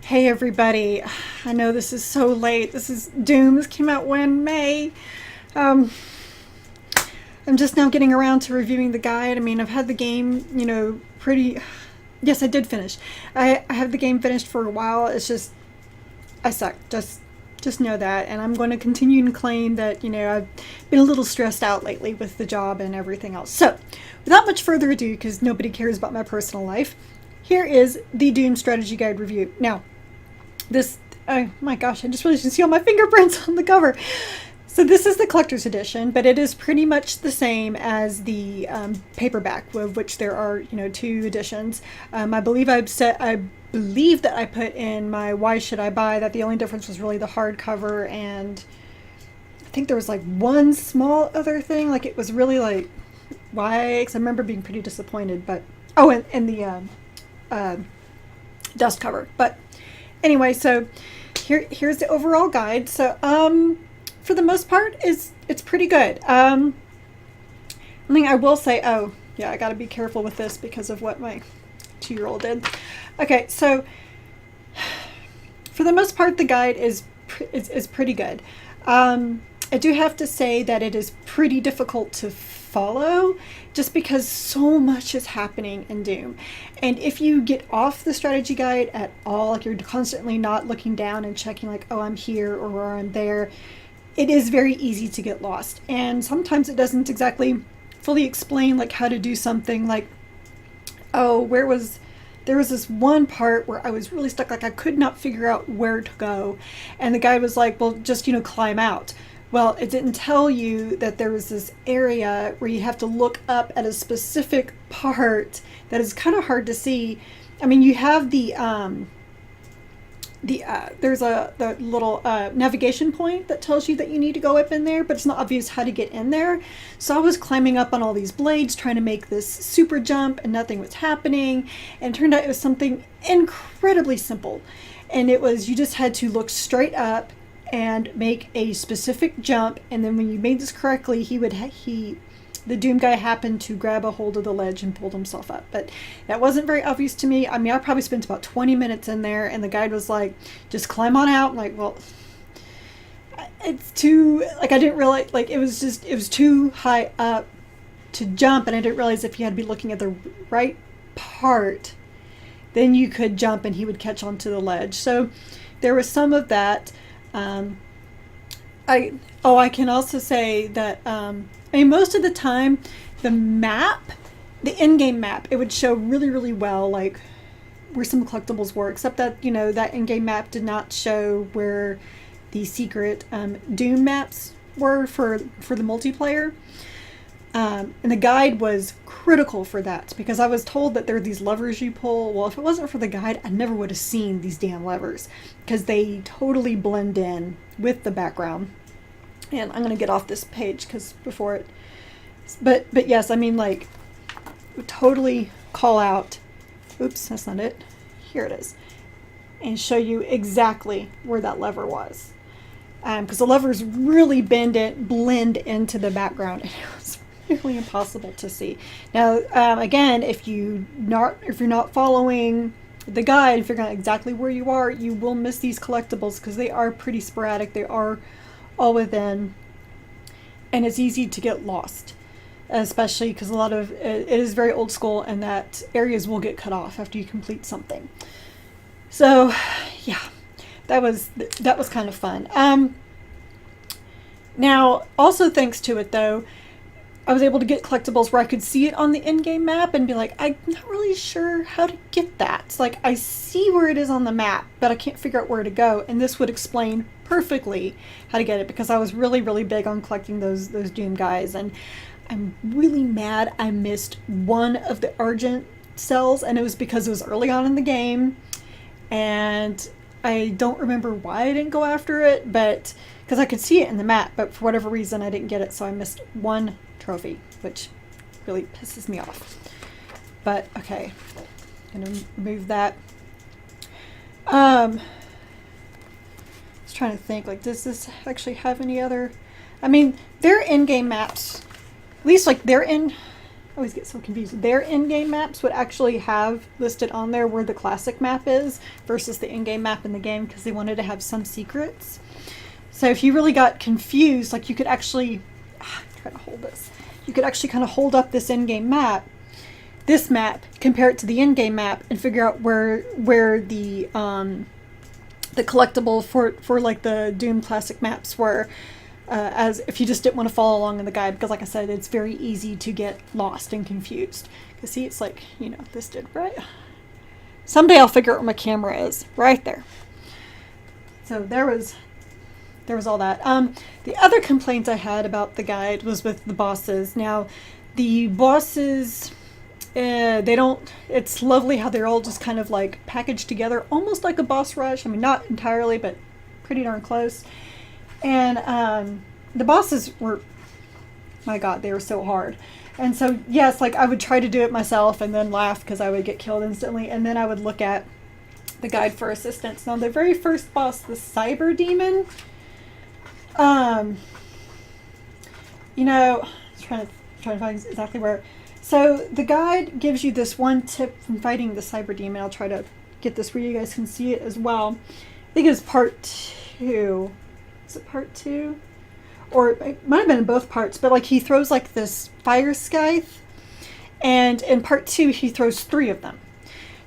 Hey everybody, I know this is so late. This is Doom. This came out when May. Um, I'm just now getting around to reviewing the guide. I mean, I've had the game, pretty. Yes, I did finish. I have the game finished for a while. It's just I suck. Just know that, and I'm going to continue to claim that I've been a little stressed out lately with the job and everything else. So, without much further ado, because nobody cares about my personal life, here is the Doom strategy guide review. Now, this, oh my gosh, I just really should see all my fingerprints on the cover. So this is the collector's edition, but it is pretty much the same as the paperback, of which there are, two editions. I believe that I put in my why should I buy that the only difference was really the hardcover, and I think there was like one small other thing. Like it was really like, why? Because I remember being pretty disappointed. But and the dust cover. But anyway, so here's the overall guide. So for the most part, it's pretty good. I mean, I will say, oh yeah, I got to be careful with this because of what my 2-year-old did. Okay, so for the most part, the guide is pretty good. I do have to say that it is pretty difficult to follow just because so much is happening in Doom. And if you get off the strategy guide at all, like you're constantly not looking down and checking like, oh, I'm here or I'm there, it is very easy to get lost. And sometimes it doesn't exactly fully explain like how to do something. Like, oh, there was this one part where I was really stuck, like I could not figure out where to go. And the guy was like, well, just, climb out. Well, it didn't tell you that there was this area where you have to look up at a specific part that is kind of hard to see. I mean, you have there's the little navigation point that tells you that you need to go up in there, but it's not obvious how to get in there. So I was climbing up on all these blades trying to make this super jump, and nothing was happening. And it turned out it was something incredibly simple. And it was, you just had to look straight up and make a specific jump, and then when you made this correctly, the Doom guy happened to grab a hold of the ledge and pulled himself up. But that wasn't very obvious to me. I mean, I probably spent about 20 minutes in there, and the guide was like, just climb on out. I'm like, well, it's too, like, I didn't realize, like, it was too high up to jump, and I didn't realize if you had to be looking at the right part, then you could jump and he would catch onto the ledge. So there was some of that. I can also say that, I mean, most of the time, the in-game map, it would show really, really well, like, where some collectibles were, except that, that in-game map did not show where the secret Doom maps were for the multiplayer. And the guide was critical for that, because I was told that there are these levers you pull. Well, if it wasn't for the guide, I never would have seen these damn levers, because they totally blend in with the background. And I'm going to get off this page because before it... But yes, I mean, like, totally call out... Oops, that's not it. Here it is. And show you exactly where that lever was. Because the levers really blend into the background. And it was really impossible to see. Now, again, if you're not following the guide, figuring out exactly where you are, you will miss these collectibles because they are pretty sporadic. They are all within, and it's easy to get lost, especially because a lot of it is very old school, and that areas will get cut off after you complete something. So, yeah, that was kind of fun. Now, also thanks to it though, I was able to get collectibles where I could see it on the in-game map and be like, I'm not really sure how to get that. It's like, I see where it is on the map, but I can't figure out where to go. And this would explain perfectly how to get it, because I was really, really big on collecting those Doom guys. And I'm really mad I missed one of the Argent cells, and it was because it was early on in the game. And I don't remember why I didn't go after it, but because I could see it in the map, but for whatever reason I didn't get it, so I missed one trophy, which really pisses me off. But okay, I'm gonna move that. I was trying to think, like, does this actually have any other? I mean, their in-game maps, at least like they're in always get so confused. Their in-game maps would actually have listed on there where the classic map is versus the in-game map in the game, because they wanted to have some secrets. So if you really got confused, like you could actually try to hold this. You could actually kind of hold up this in-game map, this map, compare it to the in-game map, and figure out where the collectible for like the Doom classic maps were. As if you just didn't want to follow along in the guide, because like I said, it's very easy to get lost and confused. Because see, it's like, you know, this did right. Someday I'll figure out where my camera is. Right there. So there was all that. The other complaint I had about the guide was with the bosses. Now, the bosses, they don't, it's lovely how they're all just kind of like packaged together, almost like a boss rush. I mean, not entirely, but pretty darn close. And the bosses were, my God, they were so hard. And so, yes, like I would try to do it myself and then laugh because I would get killed instantly. And then I would look at the guide for assistance. Now, the very first boss, the Cyberdemon, you know, trying to find exactly where. So the guide gives you this one tip from fighting the Cyberdemon. I'll try to get this where you guys can see it as well. I think it was part 2. Is it part 2? Or it might have been in both parts, but like he throws like this fire scythe, and in part 2 he throws 3 of them.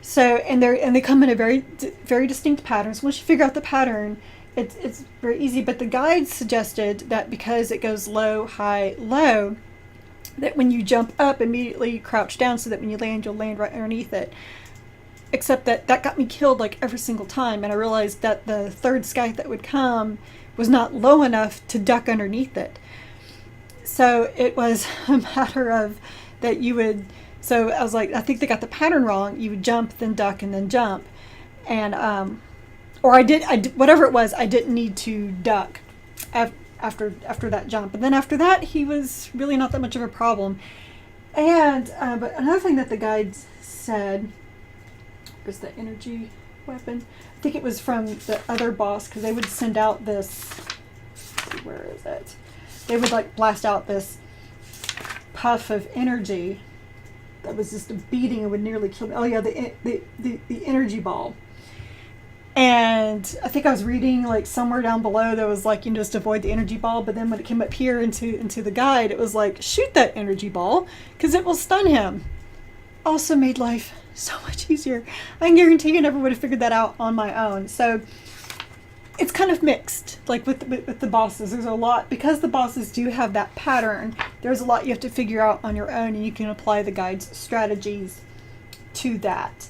So and they come in a very distinct pattern. So once you figure out the pattern, it's very easy. But the guide suggested that because it goes low, high, low, that when you jump up, immediately you crouch down so that when you land, you'll land right underneath it. Except that got me killed like every single time, and I realized that the third scythe that would come was not low enough to duck underneath it. So it was a matter of that you would, so I was like, I think they got the pattern wrong. You would jump, then duck, and then jump. And, or I did, whatever it was, I didn't need to duck after that jump. And then after that, he was really not that much of a problem. And, but another thing that the guide said was the energy weapon. I think it was from the other boss, because they would send out this, let's see, where is it? They would like blast out this puff of energy that was just a beating and would nearly kill me. Oh yeah, the energy ball. And I think I was reading like somewhere down below there was like, you know, just avoid the energy ball, but then when it came up here into the guide, it was like, shoot that energy ball because it will stun him. Also made life so much easier. I can guarantee you never would have figured that out on my own. So it's kind of mixed, like with the bosses. There's a lot, because the bosses do have that pattern, there's a lot you have to figure out on your own, and you can apply the guide's strategies to that.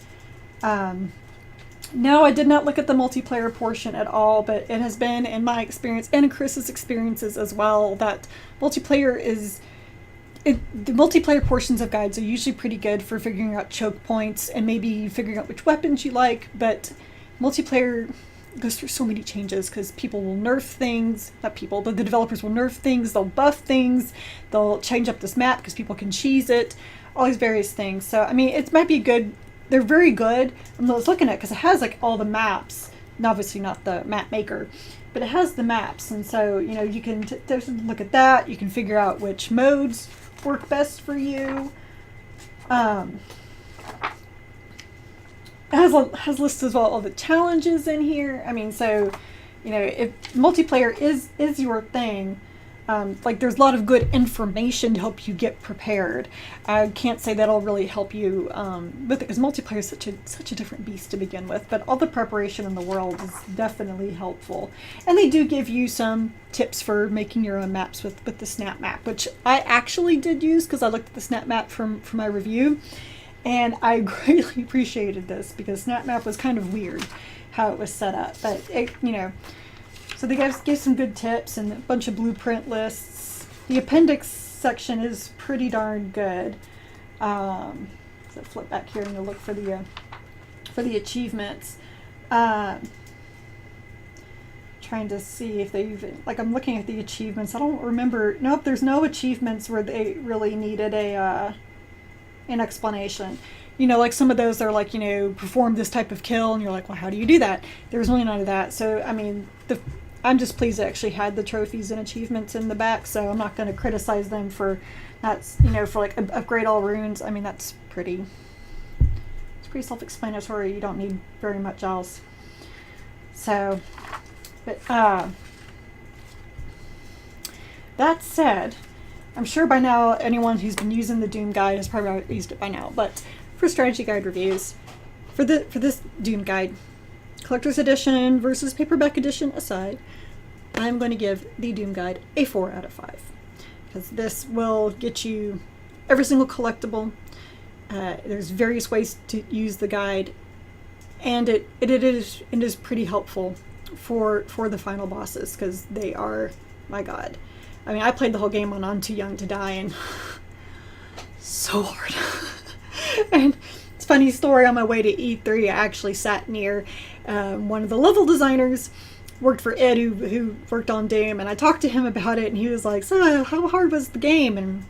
No, I did not look at the multiplayer portion at all, but it has been, in my experience, and in Chris's experiences as well, that multiplayer is... the multiplayer portions of guides are usually pretty good for figuring out choke points and maybe figuring out which weapons you like, but multiplayer goes through so many changes because people will nerf things, not people, but the developers will nerf things, they'll buff things, they'll change up this map because people can cheese it, all these various things. So, I mean, it might be good, they're very good. I was looking at it because it has like all the maps, and obviously not the map maker, but it has the maps, and so, you know, you can look at that, you can figure out which modes work best for you. It has lists as well all the challenges in here. I mean, so, you know, if multiplayer is your thing, like there's a lot of good information to help you get prepared. I can't say that'll really help you with it because multiplayer is such a different beast to begin with, but all the preparation in the world is definitely helpful. And they do give you some tips for making your own maps with the snap map, which I actually did use because I looked at the snap map from my review, and I greatly appreciated this because snap map was kind of weird how it was set up, but it, you know. So they gave some good tips and a bunch of blueprint lists. The appendix section is pretty darn good. So flip back here and you'll look for the achievements. Trying to see if they even, like I'm looking at the achievements. I don't remember. Nope, there's no achievements where they really needed an explanation. You know, like some of those are like, you know, perform this type of kill, and you're like, well, how do you do that? There's really none of that. So, I mean, I'm just pleased it actually had the trophies and achievements in the back, so I'm not going to criticize them for that's, you know, for like upgrade all runes. I mean, it's pretty self-explanatory. You don't need very much else. So, but that said, I'm sure by now anyone who's been using the Doom guide has probably used it by now. But for strategy guide reviews, for this Doom guide, collector's edition versus paperback edition aside, I'm going to give the Doom guide a 4 out of 5 because this will get you every single collectible. There's various ways to use the guide, and it is pretty helpful for the final bosses because they are, my God. I mean, I played the whole game on I'm Too Young to Die, and so hard. And it's a funny story, on my way to E3, I actually sat near one of the level designers, worked for Ed, who worked on Doom, and I talked to him about it, and he was like, so how hard was the game? And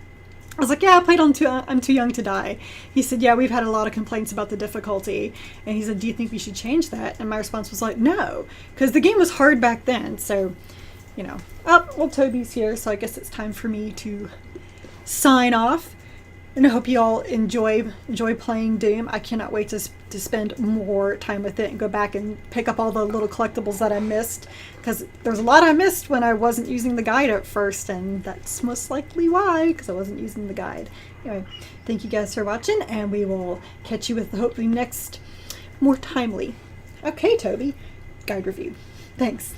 I was like, yeah, I played on I'm Too Young to Die. He said, yeah, we've had a lot of complaints about the difficulty. And he said, do you think we should change that? And my response was like, no, because the game was hard back then. So, you know, well, Toby's here, so I guess it's time for me to sign off. And I hope you all enjoy playing Doom. I cannot wait to spend more time with it and go back and pick up all the little collectibles that I missed, because there's a lot I missed when I wasn't using the guide at first, and that's most likely why, because I wasn't using the guide. Anyway, thank you guys for watching, and we will catch you with hopefully next more timely. Okay, Toby, guide review. Thanks.